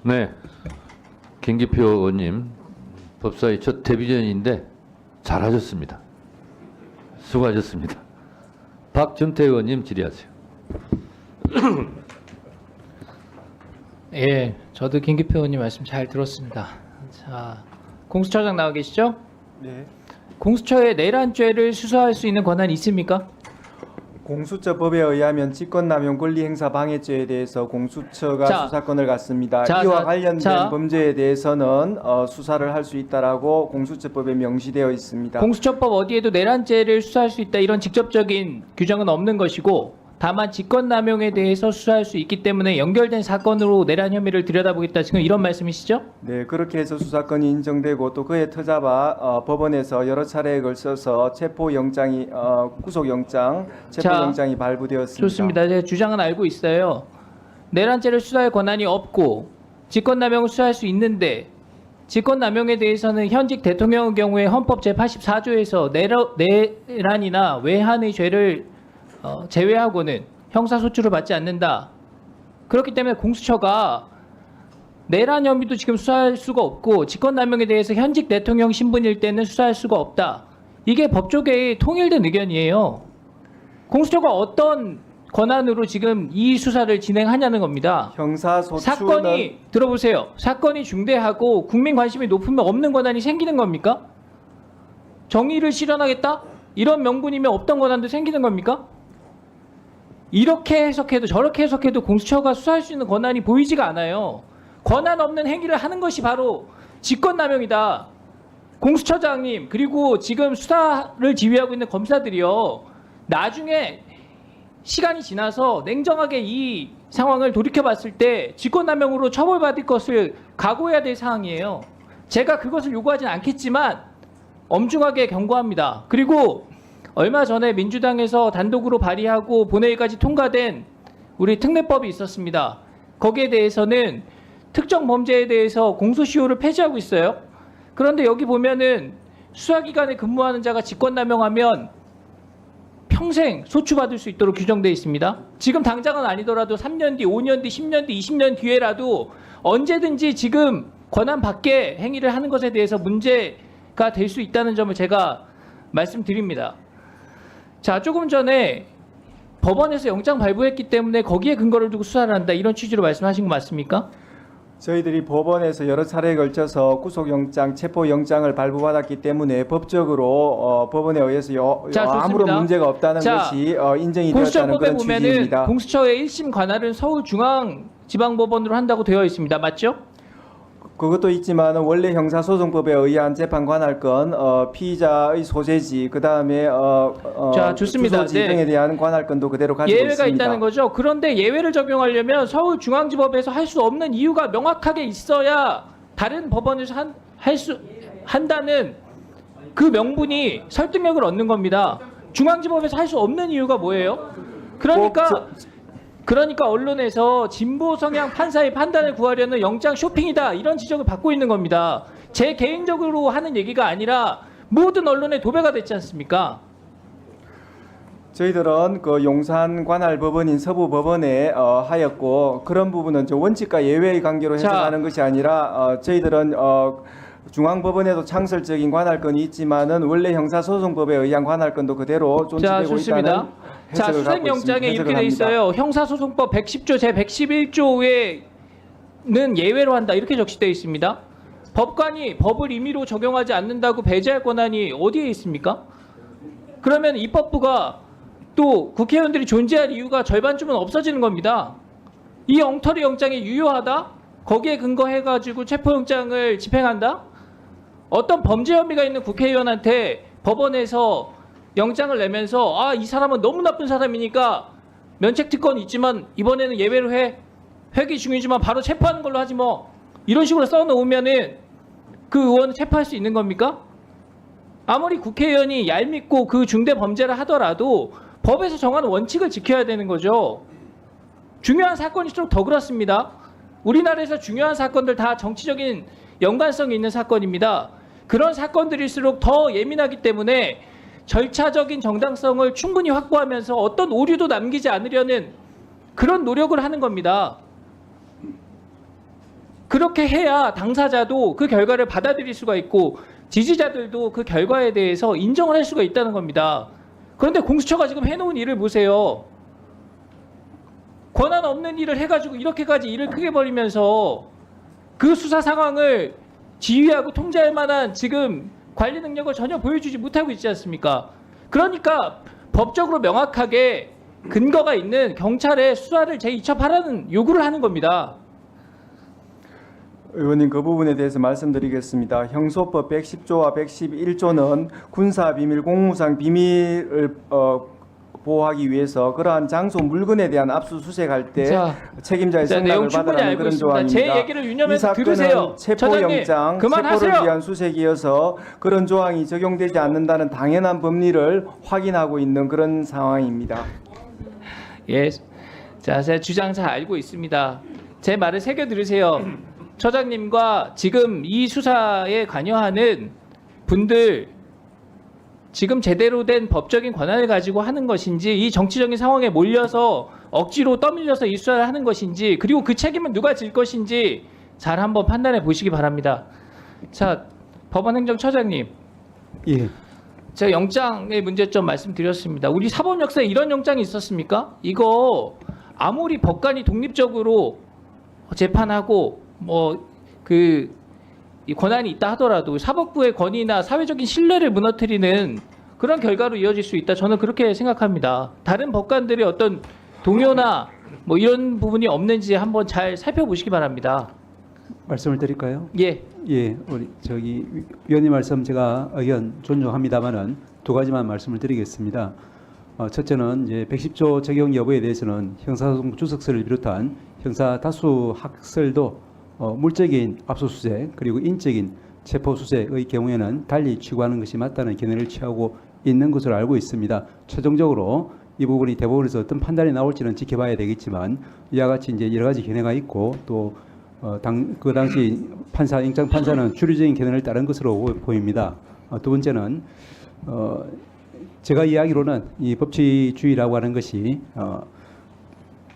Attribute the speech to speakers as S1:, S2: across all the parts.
S1: 네, 김기표 의원님 법사위 첫 데뷔전인데 잘하셨습니다. 수고하셨습니다. 박준태 의원님 질의하세요.
S2: 예, 저도 김기표 의원님 말씀 잘 들었습니다. 자, 공수처장 나와 계시죠?
S3: 네.
S2: 공수처에 내란죄를 수사할 수 있는 권한이 있습니까?
S3: 공수처법에 의하면 직권남용 권리행사 방해죄에 대해서 공수처가
S2: 자,
S3: 수사권을 갖습니다.
S2: 자,
S3: 이와
S2: 자,
S3: 관련된
S2: 자.
S3: 범죄에 대해서는 수사를 할 수 있다라고 공수처법에 명시되어 있습니다.
S2: 공수처법 어디에도 내란죄를 수사할 수 있다 이런 직접적인 규정은 없는 것이고 다만 직권남용에 대해서 수사할 수 있기 때문에 연결된 사건으로 내란 혐의를 들여다보겠다 지금 이런 말씀이시죠?
S3: 네, 그렇게 해서 수사권이 인정되고 또 그에 터잡아 법원에서 여러 차례에 걸쳐서 체포영장이 발부되었습니다.
S2: 좋습니다. 제 주장은 알고 있어요. 내란죄를 수사할 권한이 없고 직권남용을 수사할 수 있는데 직권남용에 대해서는 현직 대통령의 경우에 헌법 제84조에서 내란이나 외환의 죄를 제외하고는 형사소추를 받지 않는다. 그렇기 때문에 공수처가 내란 혐의도 지금 수사할 수가 없고 직권남용에 대해서 현직 대통령 신분일 때는 수사할 수가 없다. 이게 법조계의 통일된 의견이에요. 공수처가 어떤 권한으로 지금 이 수사를 진행하냐는 겁니다.
S3: 형사소추는
S2: 사건이 들어보세요. 사건이 중대하고 국민 관심이 높으면 없는 권한이 생기는 겁니까? 정의를 실현하겠다? 이런 명분이면 없던 권한도 생기는 겁니까? 이렇게 해석해도 저렇게 해석해도 공수처가 수사할 수 있는 권한이 보이지가 않아요. 권한 없는 행위를 하는 것이 바로 직권남용이다. 공수처장님 그리고 지금 수사를 지휘하고 있는 검사들이요. 나중에 시간이 지나서 냉정하게 이 상황을 돌이켜봤을 때 직권남용으로 처벌받을 것을 각오해야 될 상황이에요. 제가 그것을 요구하지는 않겠지만 엄중하게 경고합니다. 그리고 얼마 전에 민주당에서 단독으로 발의하고 본회의까지 통과된 우리 특례법이 있었습니다. 거기에 대해서는 특정 범죄에 대해서 공소시효를 폐지하고 있어요. 그런데 여기 보면은 수사기관에 근무하는 자가 직권남용하면 평생 소추받을 수 있도록 규정되어 있습니다. 지금 당장은 아니더라도 3년 뒤, 5년 뒤, 10년 뒤, 20년 뒤에라도 언제든지 지금 권한 밖의 행위를 하는 것에 대해서 문제가 될 수 있다는 점을 제가 말씀드립니다. 자, 조금 전에 법원에서 영장 발부했기 때문에 거기에 근거를 두고 수사를 한다 이런 취지로 말씀하신 거 맞습니까?
S3: 저희들이 법원에서 여러 차례에 걸쳐서 구속영장, 체포영장을 발부받았기 때문에 법적으로 법원에 의해서 아무런 문제가 없다는 것이 인정이 되었다는 그런 취지입니다.
S2: 공수처의 1심 관할은 서울중앙지방법원으로 한다고 되어 있습니다. 맞죠?
S3: 그것도 있지만 원래 형사소송법에 의한 재판 관할권, 피의자의 소재지, 그 다음에
S2: 자, 좋습니다.
S3: 주소지 등에 대한 관할권도 그대로 가지고
S2: 예외가
S3: 있습니다.
S2: 있다는 거죠. 그런데 예외를 적용하려면 서울중앙지법에서 할 수 없는 이유가 명확하게 있어야 다른 법원에서 한다는 그 명분이 설득력을 얻는 겁니다. 중앙지법에서 할 수 없는 이유가 뭐예요? 그러니까 언론에서 진보 성향 판사의 판단을 구하려는 영장 쇼핑이다 이런 지적을 받고 있는 겁니다. 제 개인적으로 하는 얘기가 아니라 모든 언론의 도배가 됐지 않습니까?
S3: 저희들은 그 용산 관할 법원인 서부 법원에 하였고 그런 부분은 원칙과 예외의 관계로 해석하는 것이 아니라 저희들은 중앙법원에도 창설적인 관할권이 있지만은 원래 형사소송법에 의한 관할권도 그대로 존재되고 있다는
S2: 자, 수색영장에 이렇게 돼 있어요. 형사소송법 110조 제111조에는 예외로 한다 이렇게 적시되어 있습니다. 법관이 법을 임의로 적용하지 않는다고 배제할 권한이 어디에 있습니까? 그러면 입법부가 또 국회의원들이 존재할 이유가 절반쯤은 없어지는 겁니다. 이 엉터리 영장이 유효하다? 거기에 근거해가지고 체포영장을 집행한다? 어떤 범죄 혐의가 있는 국회의원한테 법원에서 영장을 내면서 이 사람은 너무 나쁜 사람이니까 면책특권이 있지만 이번에는 예외로 해. 회기 중이지만 바로 체포하는 걸로 하지 뭐. 이런 식으로 써놓으면은 그 의원을 체포할 수 있는 겁니까? 아무리 국회의원이 얄밉고 그 중대 범죄를 하더라도 법에서 정하는 원칙을 지켜야 되는 거죠. 중요한 사건일수록 더 그렇습니다. 우리나라에서 중요한 사건들 다 정치적인 연관성이 있는 사건입니다. 그런 사건들일수록 더 예민하기 때문에 절차적인 정당성을 충분히 확보하면서 어떤 오류도 남기지 않으려는 그런 노력을 하는 겁니다. 그렇게 해야 당사자도 그 결과를 받아들일 수가 있고 지지자들도 그 결과에 대해서 인정을 할 수가 있다는 겁니다. 그런데 공수처가 지금 해놓은 일을 보세요. 권한 없는 일을 해가지고 이렇게까지 일을 크게 벌이면서 그 수사 상황을 지휘하고 통제할 만한 지금 관리 능력을 전혀 보여주지 못하고 있지 않습니까? 그러니까 법적으로 명확하게 근거가 있는 경찰의 수사를 재이첩하라는 요구를 하는 겁니다.
S3: 의원님 그 부분에 대해서 말씀드리겠습니다. 형소법 110조와 111조는 군사비밀, 공무상 비밀을 보호하기 위해서 그러한 장소 물건에 대한 압수수색할 때 책임자의
S2: 자,
S3: 승낙을
S2: 내용 충분히
S3: 받으라는
S2: 알고
S3: 그런
S2: 있습니다.
S3: 조항입니다.
S2: 제 얘기를
S3: 이
S2: 유념해서 들으세요.
S3: 사건은 체포영장,
S2: 처장님, 그만하세요.
S3: 체포를 위한 수색이어서 그런 조항이 적용되지 않는다는 당연한 법리를 확인하고 있는 그런 상황입니다.
S2: 예, 자, 제 주장 잘 알고 있습니다. 제 말을 새겨 들으세요. 처장님과 지금 이 수사에 관여하는 분들 지금 제대로 된 법적인 권한을 가지고 하는 것인지 이 정치적인 상황에 몰려서 억지로 떠밀려서 이 수사를 하는 것인지 그리고 그 책임은 누가 질 것인지 잘 한번 판단해 보시기 바랍니다. 자, 법원행정처장님.
S4: 예.
S2: 제가 영장의 문제점 말씀드렸습니다. 우리 사법 역사에 이런 영장이 있었습니까? 이거 아무리 법관이 독립적으로 재판하고 이 권한이 있다 하더라도 사법부의 권위나 사회적인 신뢰를 무너뜨리는 그런 결과로 이어질 수 있다. 저는 그렇게 생각합니다. 다른 법관들의 어떤 동요나 이런 부분이 없는지 한번 잘 살펴보시기 바랍니다.
S4: 말씀을 드릴까요?
S2: 예.
S4: 예, 우리 위원님 말씀 제가 의견 존중합니다만은 두 가지만 말씀을 드리겠습니다. 첫째는 이제 110조 적용 여부에 대해서는 형사소송 주석서를 비롯한 형사 다수 학설도 물적인 압수수색 그리고 인적인 체포수색의 경우에는 달리 취구하는 것이 맞다는 견해를 취하고 있는 것으로 알고 있습니다. 최종적으로 이 부분이 대법원에서 어떤 판단이 나올지는 지켜봐야 되겠지만 이와 같이 이제 여러 가지 견해가 있고 또 그 당시 영장 판사는 주류적인 견해를 따른 것으로 보입니다. 두 번째는 제가 이야기로는 이 법치주의라고 하는 것이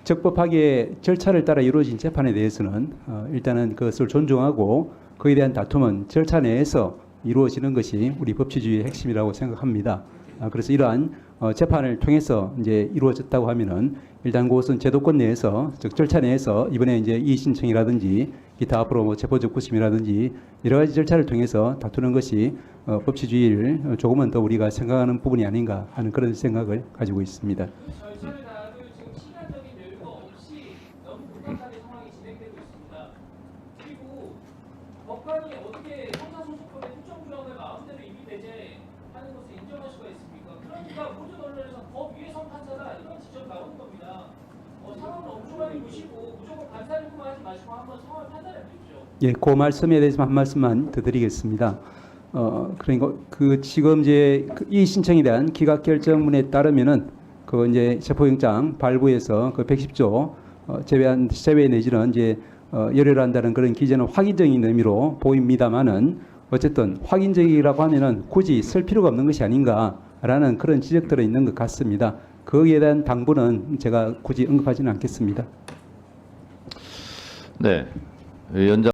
S4: 적법하게 절차를 따라 이루어진 재판에 대해서는 일단은 그것을 존중하고 그에 대한 다툼은 절차 내에서 이루어지는 것이 우리 법치주의의 핵심이라고 생각합니다. 그래서 이러한 재판을 통해서 이제 이루어졌다고 하면은 일단 그것은 제도권 내에서 즉 절차 내에서 이번에 이제 이의 신청이라든지 기타 앞으로 체포적 구심이라든지 여러 가지 절차를 통해서 다투는 것이 법치주의를 조금은 더 우리가 생각하는 부분이 아닌가 하는 그런 생각을 가지고 있습니다.
S2: 절차를 다하고 지금 시간적인 여유가 없이 너무 급박하게 상황이 진행되고 있습니다. 그리고 법관이 어떻게 형사소송법의 특정 조항을 마음대로 임의 배제하는 것을 인정할 수가 있습니까? 그러니까 모든 언론에서 법 위에선 판사다 이런 지적 나오는 겁니다. 상황을 엄중하게 보시고 무조건 반사를만 하지 마시고 한번 상황을 판단해 보십시오.
S4: 예, 그 말씀에 대해서 한 말씀만 더 드리겠습니다. 그러니까 지금 이제 이 신청에 대한 기각 결정문에 따르면은 그 이제 체포영장 발부에서 그 110조 제외 내지는 이제 열혈한다는 그런 기재는 확인적인 의미로 보입니다만은 어쨌든 확인적이라고 하면은 굳이 쓸 필요가 없는 것이 아닌가라는 그런 지적들은 있는 것 같습니다. 거기에 대한 당부는 제가 굳이 언급하지는 않겠습니다.
S1: 네. 위원장.